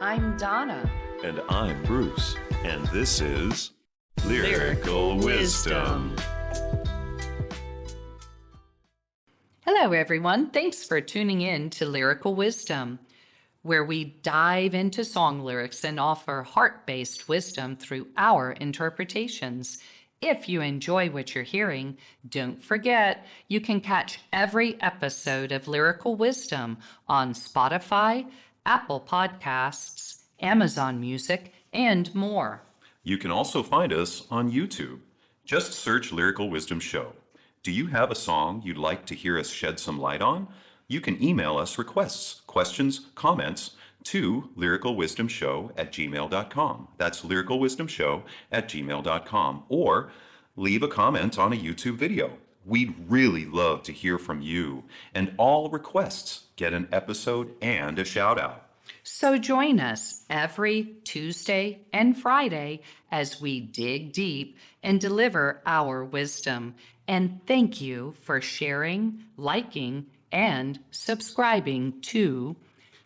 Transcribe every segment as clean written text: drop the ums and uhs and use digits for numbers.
I'm Donna. And I'm Bruce. And this is Lyrical Wisdom. Hello, everyone. Thanks for tuning in to Lyrical Wisdom, where we dive into song lyrics and offer heart-based wisdom through our interpretations. If you enjoy what you're hearing, don't forget you can catch every episode of Lyrical Wisdom on Spotify, Apple Podcasts, Amazon Music, and more. You can also find us on YouTube. Just search Lyrical Wisdom Show. Do you have a song you'd like to hear us shed some light on? You can email us requests, questions, comments to lyricalwisdomshow@gmail.com. That's lyricalwisdomshow@gmail.com. Or leave a comment on a YouTube video. We'd really love to hear from you. And all requests get an episode and a shout out. So join us every Tuesday and Friday as we dig deep and deliver our wisdom. And thank you for sharing, liking, and subscribing to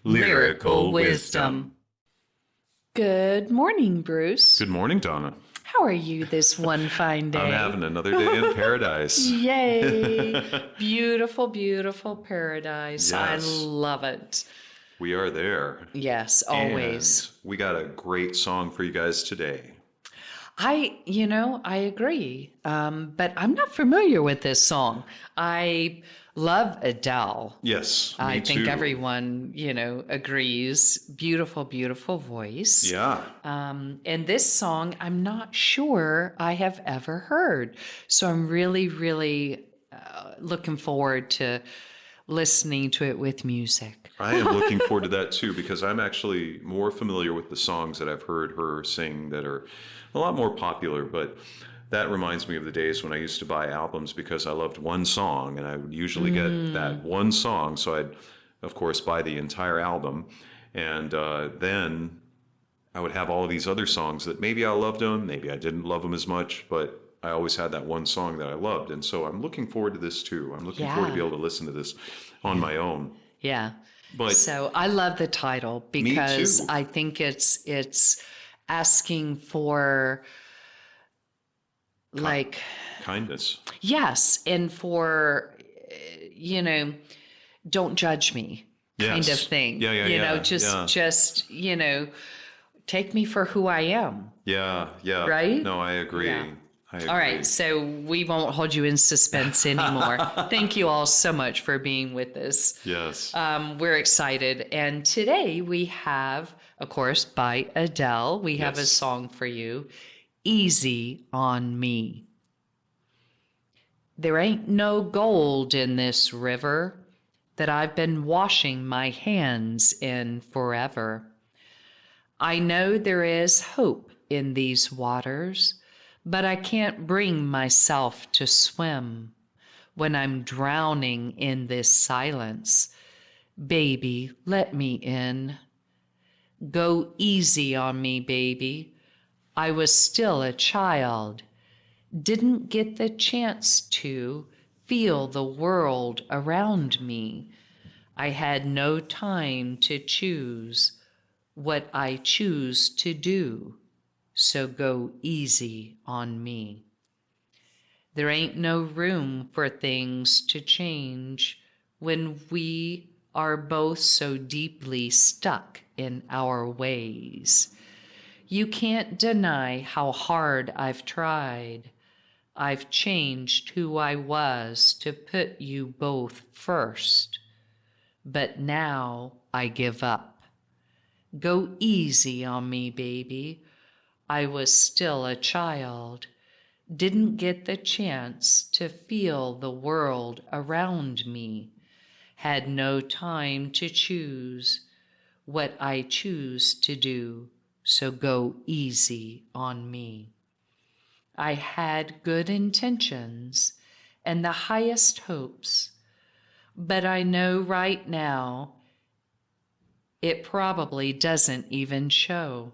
Lyrical Wisdom. Good morning, Bruce. Good morning, Donna. How are you this one fine day? I'm having another day in paradise. Yay. Beautiful, beautiful paradise. Yes. I love it. We are there. Yes, always. And we got a great song for you guys today. I agree. But I'm not familiar with this song. I love Adele. Yes, me I think too. everyone, agrees. Beautiful, beautiful voice. Yeah. And this song, I'm not sure I have ever heard. So I'm really, really looking forward to listening to it with music. I am looking forward to that too, because I'm actually more familiar with the songs that I've heard her sing that are a lot more popular. But that reminds me of the days when I used to buy albums because I loved one song, and I would usually get that one song. So I'd, of course, buy the entire album. And then I would have all of these other songs that maybe I loved them, maybe I didn't love them as much, but I always had that one song that I loved. And so I'm looking forward to this too. I'm looking forward to be able to listen to this on my own. Yeah. But so I love the title because me too. I think it's asking for like kindness. Yes, and for don't judge me kind of thing. Yeah. Just take me for who I am. Yeah. Right? No, I agree. Yeah. I agree. All right, so we won't hold you in suspense anymore. Thank you all so much for being with us. Yes. We're excited. And today we have, of course, by Adele, we have a song for you, Easy on Me. There ain't no gold in this river that I've been washing my hands in forever. I know there is hope in these waters, but I can't bring myself to swim when I'm drowning in this silence. Baby, let me in. Go easy on me, baby. I was still a child. Didn't get the chance to feel the world around me. I had no time to choose what I choose to do. So go easy on me. There ain't no room for things to change when we are both so deeply stuck in our ways. You can't deny how hard I've tried. I've changed who I was to put you both first. But now I give up. Go easy on me, baby. I was still a child, didn't get the chance to feel the world around me, had no time to choose what I choose to do, so go easy on me. I had good intentions and the highest hopes, but I know right now it probably doesn't even show.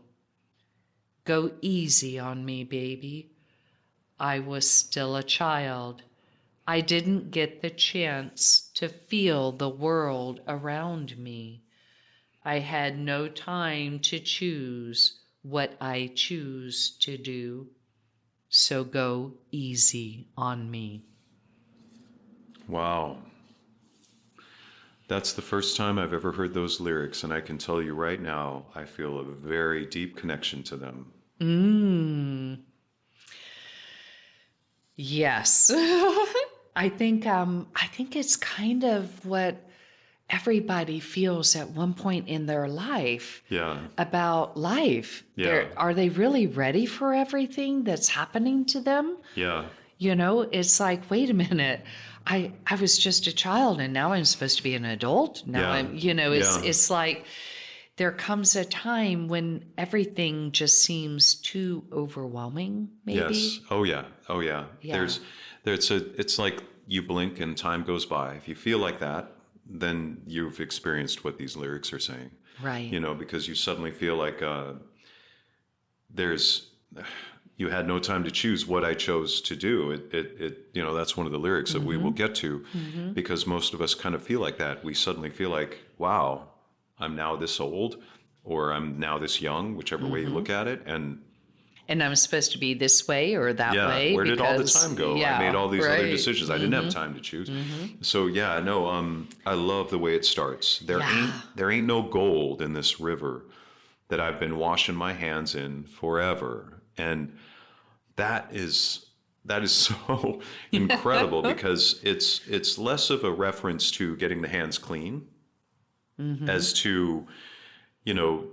Go easy on me, baby. I was still a child. I didn't get the chance to feel the world around me. I had no time to choose what I choose to do. So go easy on me. Wow. That's the first time I've ever heard those lyrics, and I can tell you right now, I feel a very deep connection to them. Yes. I think it's kind of what everybody feels at one point in their life Yeah. about life. Yeah. Are they really ready for everything that's happening to them? Yeah. You know, it's like, wait a minute. I was just a child and now I'm supposed to be an adult. Now Yeah. I'm, you know, Yeah. it's like there comes a time when everything just seems too overwhelming, maybe. Yes. Oh yeah. Oh yeah. Yeah. It's like you blink and time goes by. If you feel like that, then you've experienced what these lyrics are saying. Right. You know, because you suddenly feel like there's you had no time to choose what I chose to do. You know, that's one of the lyrics that we will get to, because most of us kind of feel like that. We suddenly feel like, wow, I'm now this old, or I'm now this young, whichever way you look at it, and I'm supposed to be this way or that way. where did all the time go? Yeah, I made all these other right. decisions. I didn't have time to choose. So yeah, no, I love the way it starts. There ain't no gold in this river that I've been washing my hands in forever. And that is so incredible, because it's less of a reference to getting the hands clean as to, you know,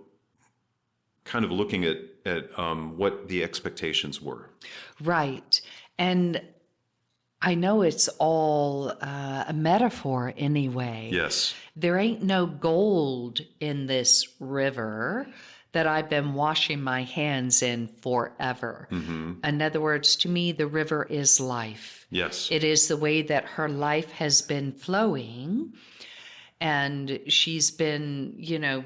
kind of looking at what the expectations were. Right. And I know it's all a metaphor anyway. Yes. There ain't no gold in this river that I've been washing my hands in forever. In other words, to me, the river is life. Yes. It is the way that her life has been flowing, and she's been, you know,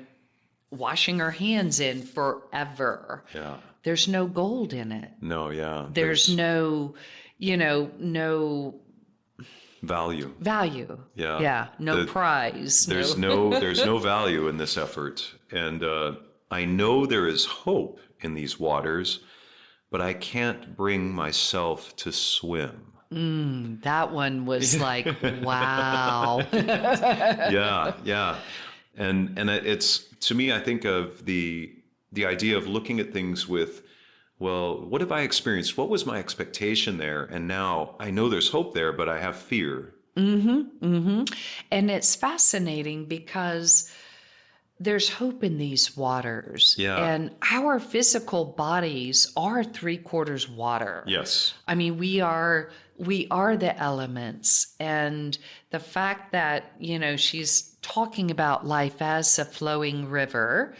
washing her hands in forever. Yeah. There's no gold in it. No, yeah. There's no, you know, no value. value. Yeah. Yeah. No prize. There's there's no value in this effort. And I know there is hope in these waters, but I can't bring myself to swim. That one was like, wow. Yeah, yeah. And it's, to me, I think of the idea of looking at things with, well, what have I experienced? What was my expectation there? And now I know there's hope there, but I have fear. And it's fascinating because there's hope in these waters. Yeah. And our physical bodies are 3/4 water. Yes. I mean, we are the elements. And the fact that, you know, she's talking about life as a flowing river.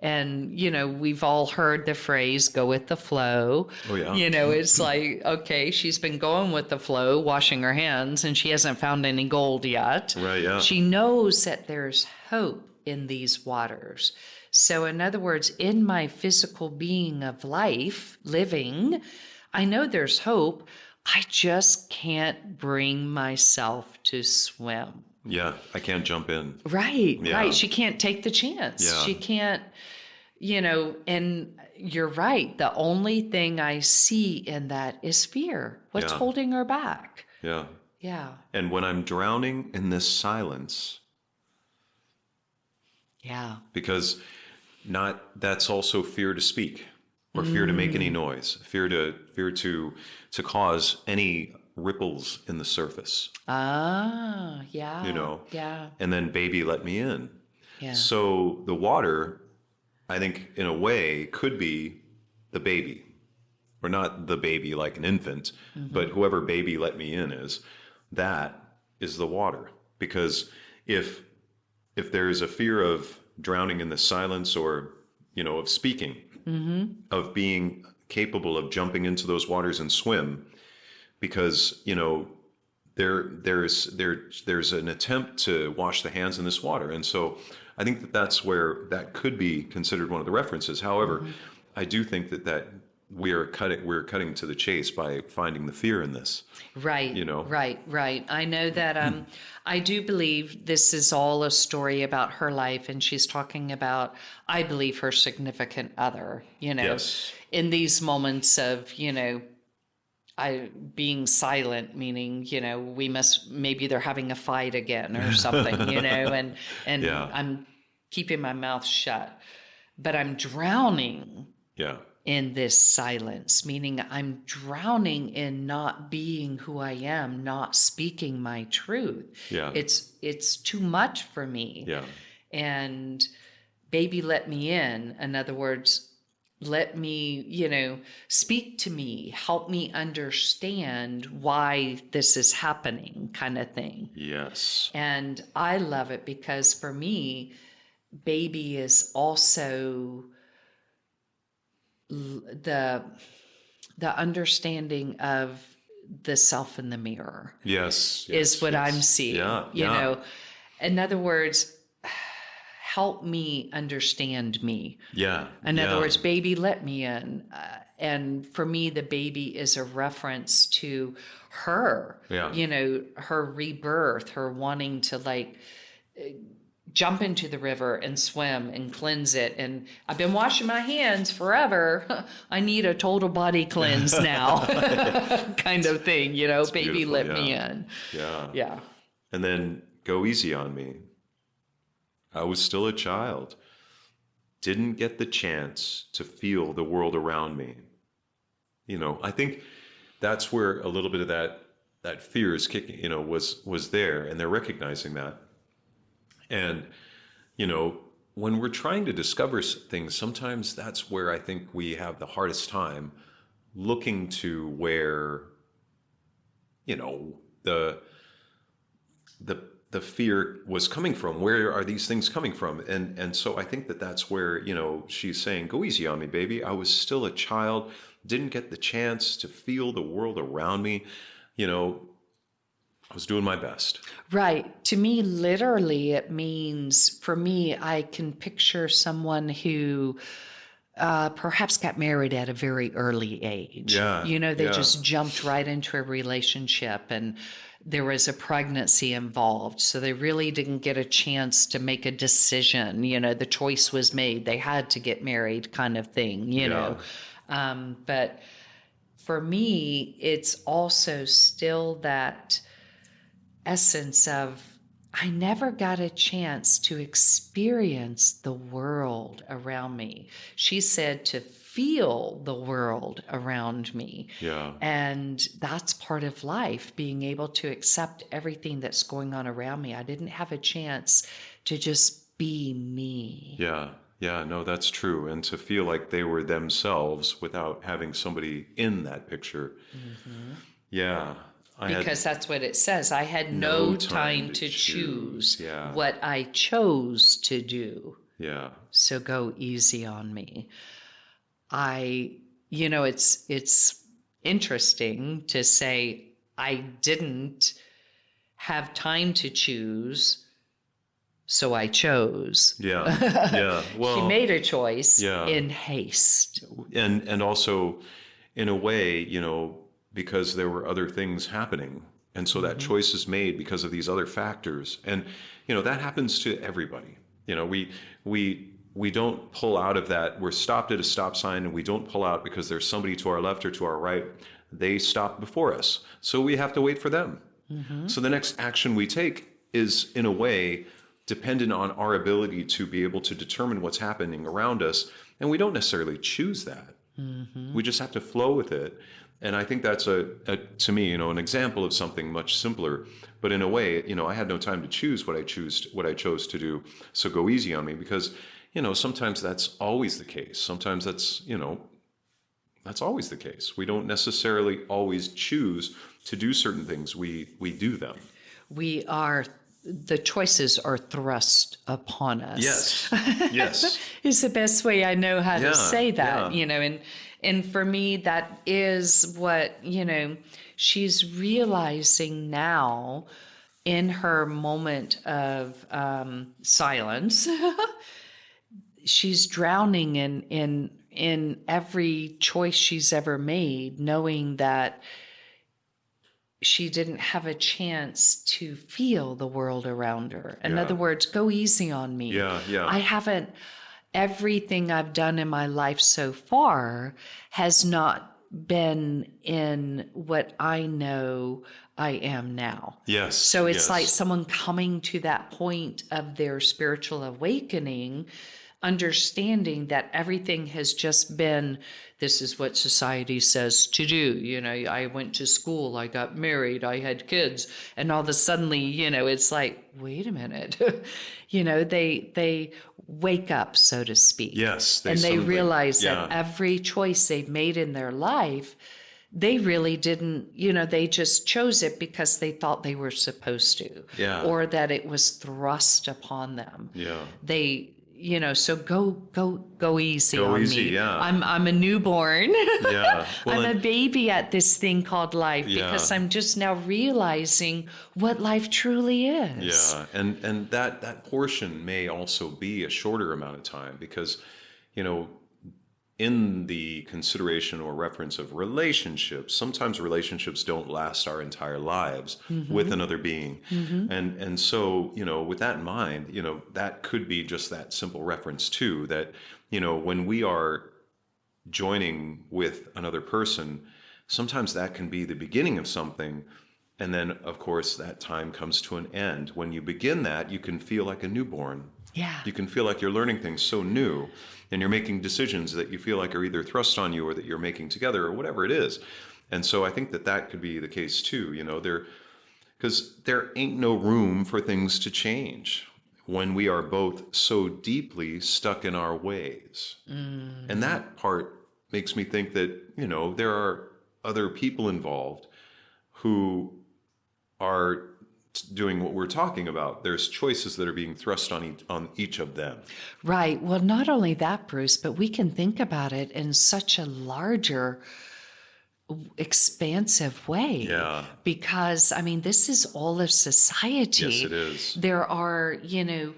And, you know, we've all heard the phrase, go with the flow. Oh, yeah. You know, it's like, okay, she's been going with the flow, washing her hands, and she hasn't found any gold yet. Right, yeah. She knows that there's hope in these waters. So in other words, in my physical being of life, living, I know there's hope. I just can't bring myself to swim. Yeah, I can't jump in. Right, Yeah. right. She can't take the chance. Yeah. She can't, you know, and you're right. The only thing I see in that is fear. What's Yeah. holding her back? Yeah. Yeah, And when I'm drowning in this silence, yeah, because that's also fear to speak, or fear to make any noise, fear to cause any ripples in the surface, yeah, you know, yeah, and then baby let me in. yeah, So the water, I think in a way could be the baby, or not the baby like an infant, but whoever baby let me in is, that is the water. Because if there is a fear of drowning in the silence, or, you know, of speaking, of being capable of jumping into those waters and swim, because, you know, there's an attempt to wash the hands in this water. And so I think that's where that could be considered one of the references. However, I do think that we're cutting to the chase by finding the fear in this. Right, You know? right. I know that I do believe this is all a story about her life, and she's talking about, I believe, her significant other, Yes. in these moments of, I being silent, meaning, maybe they're having a fight again or something, and Yeah. I'm keeping my mouth shut, but I'm drowning Yeah. in this silence, meaning I'm drowning in not being who I am, not speaking my truth. Yeah. It's too much for me. Yeah. And baby, let me in. In other words, let me, speak to me, help me understand why this is happening, kind of thing. Yes. And I love it because for me, baby is also the understanding of the self in the mirror. Yes. Is what I'm seeing. Yeah. In other words, help me understand me. Yeah. In other words, baby, let me in. And for me, the baby is a reference to her, her rebirth, her wanting to jump into the river and swim and cleanse it. And I've been washing my hands forever. I need a total body cleanse now, kind of thing, It's baby, beautiful, let me in. Yeah. Yeah. And then go easy on me. I was still a child. Didn't get the chance to feel the world around me. I think that's where a little bit of that fear is kicking, was there, and they're recognizing that. And, when we're trying to discover things, sometimes that's where I think we have the hardest time looking to where, the fear was coming from. Where are these things coming from? And so I think that's where, she's saying, go easy on me, baby. I was still a child, didn't get the chance to feel the world around me. I was doing my best. Right. To me, literally, it means, for me, I can picture someone who perhaps got married at a very early age. Yeah. They just jumped right into a relationship, and there was a pregnancy involved. So they really didn't get a chance to make a decision. The choice was made. They had to get married, kind of thing, But for me, it's also still that essence of, I never got a chance to experience the world around me. She said to feel the world around me. Yeah. And that's part of life, being able to accept everything that's going on around me. I didn't have a chance to just be me. Yeah. Yeah, no, that's true. And to feel like they were themselves without having somebody in that picture. Mm-hmm. Yeah. Because that's what it says. I had no time to choose what I chose to do. Yeah. So go easy on me. It's interesting to say I didn't have time to choose, so I chose. Yeah. Yeah. Well, she made a choice in haste. And also, in a way, because there were other things happening. And so that choice is made because of these other factors. And, that happens to everybody. We don't pull out of that. We're stopped at a stop sign, and we don't pull out because there's somebody to our left or to our right. They stopped before us. So we have to wait for them. Mm-hmm. So the next action we take is, in a way, dependent on our ability to be able to determine what's happening around us. And we don't necessarily choose that. Mm-hmm. We just have to flow with it. And I think that's to me, an example of something much simpler. But in a way, I had no time to choose what I chose to do. So go easy on me, because, sometimes that's always the case. Sometimes that's always the case. We don't necessarily always choose to do certain things. We do them. The choices are thrust upon us. Yes. Yes. Is the best way I know how to say that, and for me, that is what, she's realizing now in her moment of silence. She's drowning in in every choice she's ever made, knowing that she didn't have a chance to feel the world around her. In other words, go easy on me. I haven't, everything I've done in my life so far has not been in what I know I am now. Yes. So it's like someone coming to that point of their spiritual awakening, understanding that everything has just been, this is what society says to do. You know, I went to school, I got married, I had kids, and all of a sudden, you know, it's like, wait a minute. You know, they wake up, so to speak. Yes. And they realize that every choice they've made in their life, they really didn't, you know, they just chose it because they thought they were supposed to. Or that it was thrust upon them. They, you know, so go easy on me. I'm a newborn. Well, I'm a baby at this thing called life because I'm just now realizing what life truly is. And that portion may also be a shorter amount of time because, you know, in the consideration or reference of relationships, sometimes relationships don't last our entire lives with another being. And so, you know, with that in mind, you know, that could be just that simple reference too, that, you know, when we are joining with another person, sometimes that can be the beginning of something. And then, of course, that time comes to an end. When you begin that, you can feel like a newborn. You can feel like you're learning things so new and you're making decisions that you feel like are either thrust on you or that you're making together or whatever it is. And so I think that that could be the case too, you know, because there ain't no room for things to change when we are both so deeply stuck in our ways. And that part makes me think that, you know, there are other people involved who are doing what we're talking about. There's choices that are being thrust on each of them. Right. Well, not only that, Bruce, but we can think about it in such a larger, expansive way. Because, I mean, this is all of society. Yes, it is. There are, you know,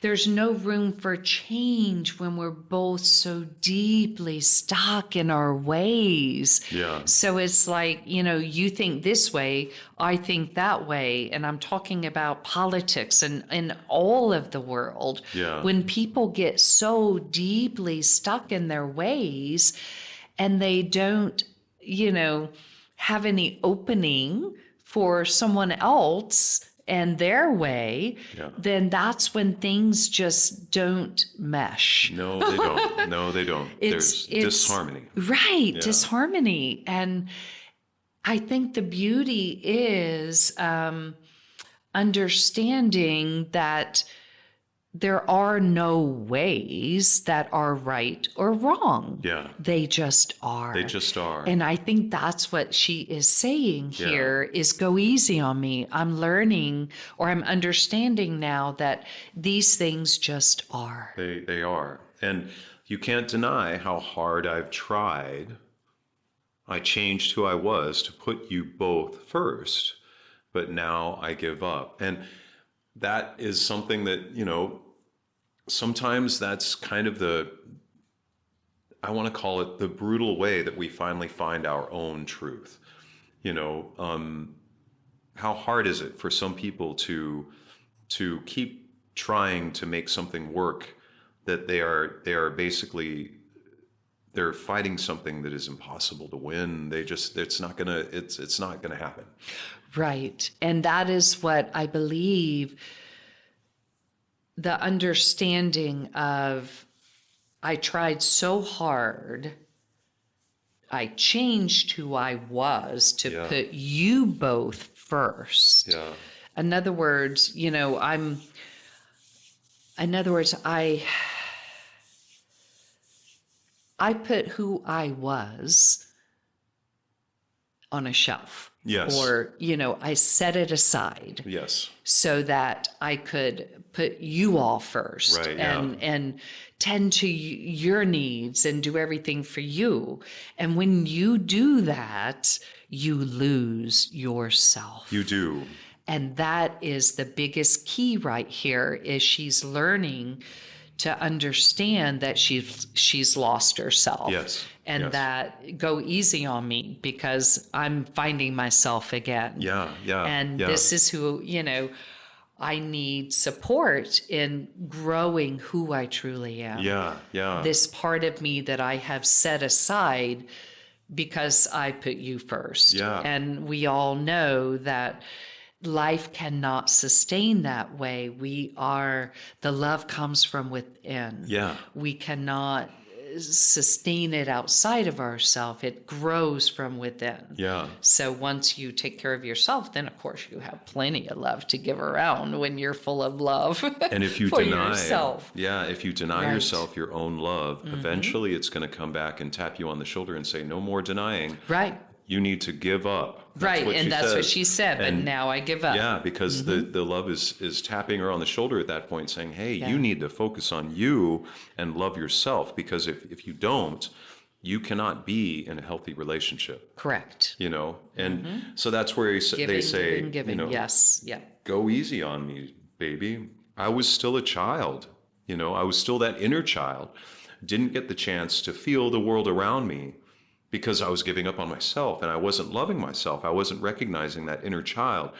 there's no room for change when we're both so deeply stuck in our ways. So it's like, you know, you think this way, I think that way. And I'm talking about politics and in all of the world. When people get so deeply stuck in their ways and they don't, you know, have any opening for someone else and their way, then that's when things just don't mesh. No, they don't. No, they don't. There's disharmony. Right, disharmony. And I think the beauty is understanding that there are no ways that are right or wrong. They just are. They just are. And I think that's what she is saying here is go easy on me. I'm learning or I'm understanding now that these things just are. They are. And you can't deny how hard I've tried. I changed who I was to put you both first, but now I give up. And that is something that, you know, sometimes that's kind of I want to call it the brutal way that we finally find our own truth. You know, how hard is it for some people to keep trying to make something work that they are basically, they're fighting something that is impossible to win. It's not gonna happen. Right. And that is what I believe the understanding of, I tried so hard, I changed who I was to put you both first. In other words, you know, I put who I was on a shelf. Or, you know, I set it aside. So that I could put you all first and tend to your needs and do everything for you. And when you do that, you lose yourself. You do. And that is the biggest key right here is she's learning to understand that she's lost herself. Yes. And Yes. that go easy on me because I'm finding myself again. Yeah. Yeah. And yeah. this is who, I need support in growing who I truly am. Yeah. Yeah. This part of me that I have set aside because I put you first. Yeah. And we all know that life cannot sustain that way. The love comes from within. Yeah. We cannot sustain it outside of ourselves. It grows from within. Yeah. So once you take care of yourself, then of course you have plenty of love to give around when you're full of love. And if you for deny yourself. if you deny Right. yourself your own love, Mm-hmm. eventually it's going to come back and tap you on the shoulder and say, no more denying. Right. You need to give up. Right. And that's what she said. But And now I give up. Yeah, because Mm-hmm. the love is tapping her on the shoulder at that point, saying, hey, Yeah. you need to focus on you and love yourself, because if you don't, you cannot be in a healthy relationship. Correct. And so that's where they say, giving. Yes. Yeah. go easy on me, baby. I was still a child. I was still that inner child. Didn't get the chance to feel the world around me because I was giving up on myself and I wasn't loving myself. I wasn't recognizing that inner child.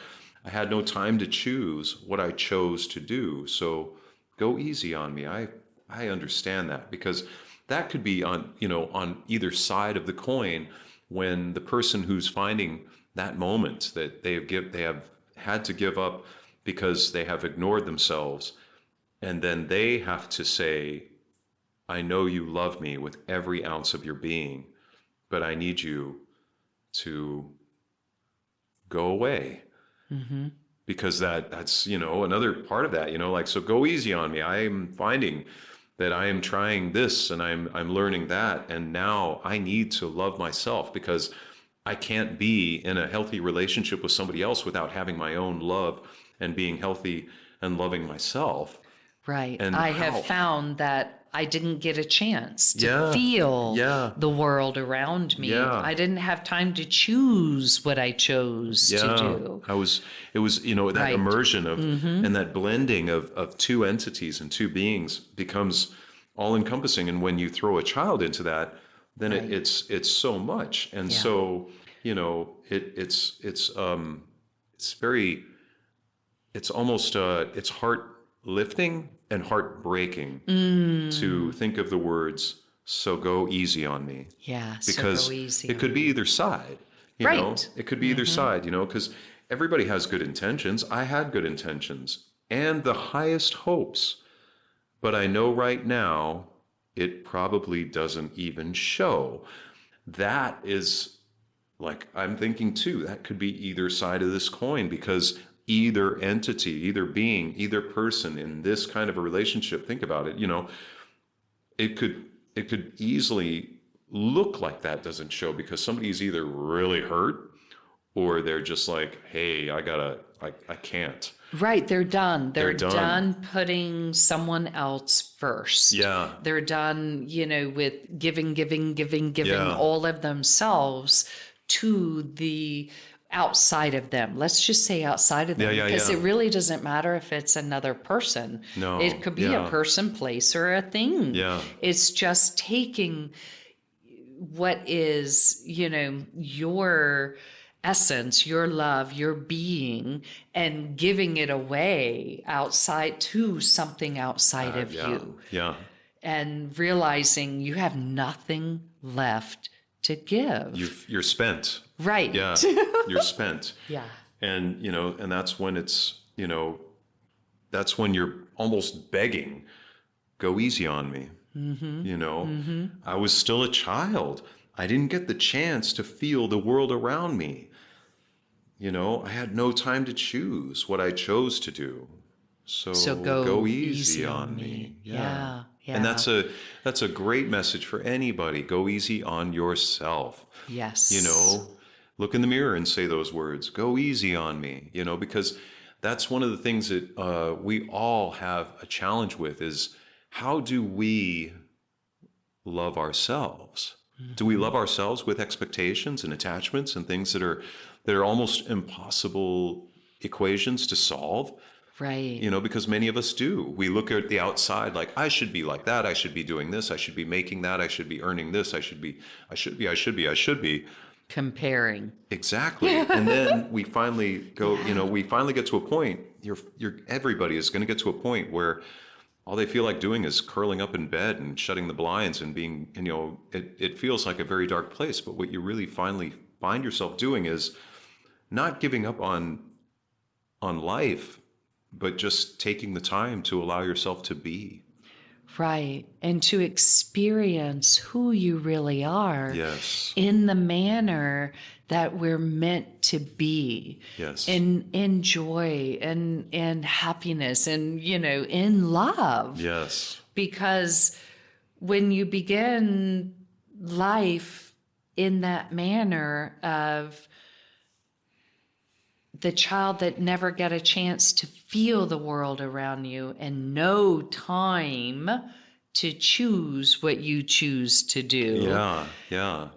I had no time to choose what I chose to do. So go easy on me. I understand that, because that could be on either side of the coin, when the person who's finding that moment that they have had to give up because they have ignored themselves, and then they have to say, I know you love me with every ounce of your being, but I need you to go away. Mm-hmm. Because that's another part of that, so go easy on me. I am finding that I am trying this and I'm learning that, and now I need to love myself, because I can't be in a healthy relationship with somebody else without having my own love and being healthy and loving myself. Right. And I have found that I didn't get a chance to Yeah. feel Yeah. the world around me. Yeah. I didn't have time to choose what I chose to do. It was that Right. immersion of and that blending of two entities and two beings becomes all encompassing. And when you throw a child into that, then Right. it's so much. And Yeah. so, it's almost it's heart lifting and heartbreaking to think of the words, so go easy on me. Yeah. Because so go easy it could be either side, Right. It could be either side, because everybody has good intentions. I had good intentions and the highest hopes, but I know right now it probably doesn't even show. That is, like, I'm thinking too, that could be either side of this coin, because either entity, either being, either person in this kind of a relationship, think about it, it could easily look like that doesn't show, because somebody's either really hurt or they're just like, hey, I can't. Right. They're done. They're done. done putting someone else first. Yeah. They're done, with giving Yeah. all of themselves to the outside of them. Let's just say outside of them, because it really doesn't matter if it's another person. No. It could be a person, place, or a thing. Yeah. It's just taking what is, your essence, your love, your being, and giving it away outside to something outside of you. Yeah. And realizing you have nothing left to give. You're spent. Right. Yeah. You're spent. Yeah. And, and that's when it's, that's when you're almost begging, go easy on me. Mm-hmm. I was still a child. I didn't get the chance to feel the world around me. I had no time to choose what I chose to do. So go easy on me. Yeah. And that's a great message for anybody. Go easy on yourself. Yes. Look in the mirror and say those words. Go easy on me. Because that's one of the things that we all have a challenge with, is how do we love ourselves? Mm-hmm. Do we love ourselves with expectations and attachments and things that are almost impossible equations to solve? Right. You know, because many of us do. We look at the outside like, I should be like that. I should be doing this. I should be making that. I should be earning this. I should be. Comparing. Exactly. And then we finally go, we finally get to a point, everybody is going to get to a point where all they feel like doing is curling up in bed and shutting the blinds and being, it feels like a very dark place. But what you really finally find yourself doing is not giving up on life, but just taking the time to allow yourself to be. Right. And to experience who you really are. Yes. In the manner that we're meant to be. Yes. In joy and happiness and, in love. Yes. Because when you begin life in that manner of the child that never got a chance to feel the world around you and no time to choose what you choose to do. Yeah, yeah.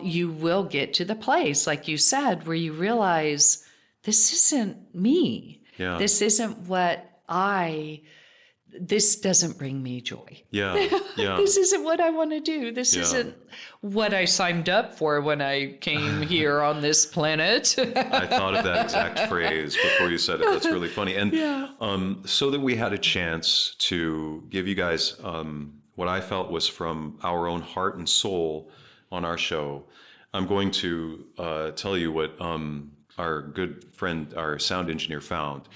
You will get to the place, like you said, where you realize this isn't me. Yeah. This isn't this doesn't bring me joy. Yeah, yeah. This isn't what I want to do. This isn't what I signed up for when I came here on this planet. I thought of that exact phrase before you said it. That's really funny. And so that we had a chance to give you guys what I felt was from our own heart and soul on our show, I'm going to tell you what our good friend, our sound engineer, found.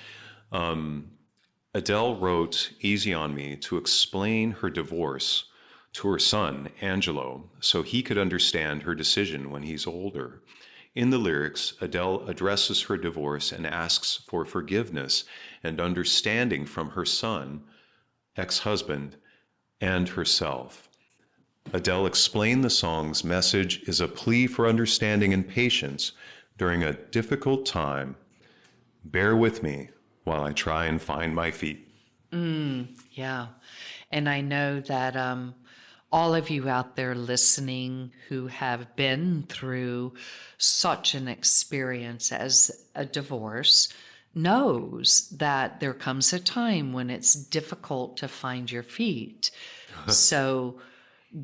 Adele wrote Easy on Me to explain her divorce to her son, Angelo, so he could understand her decision when he's older. In the lyrics, Adele addresses her divorce and asks for forgiveness and understanding from her son, ex-husband, and herself. Adele explained the song's message is a plea for understanding and patience during a difficult time. Bear with me while I try and find my feet. Yeah. And I know that all of you out there listening who have been through such an experience as a divorce knows that there comes a time when it's difficult to find your feet. So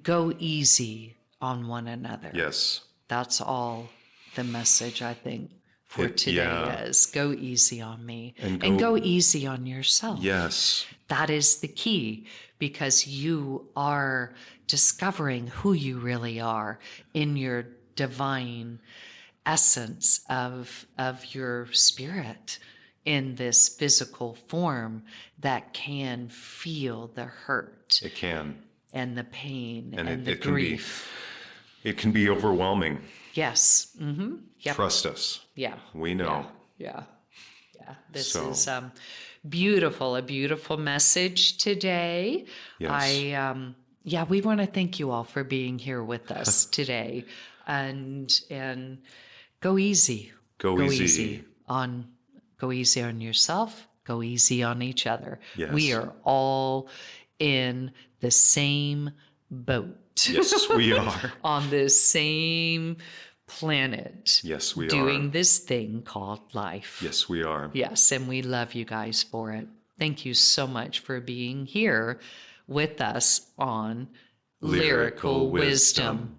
go easy on one another. Yes. That's all the message, I think, for today is. Go easy on me and go easy on yourself. Yes. That is the key, because you are discovering who you really are in your divine essence of your spirit in this physical form that can feel the hurt. It can. And the pain and the it grief. It can be overwhelming. Yes. Mm-hmm. Yep. Trust us. Yeah. We know. Yeah. This is beautiful, a beautiful message today. Yes. We want to thank you all for being here with us today, and go easy. Go easy on yourself. Go easy on each other. Yes. We are all in the same boat. Yes, we are. On this same planet. Yes, we are. Doing this thing called life. Yes, we are. Yes, and we love you guys for it. Thank you so much for being here with us on Lyrical Wisdom.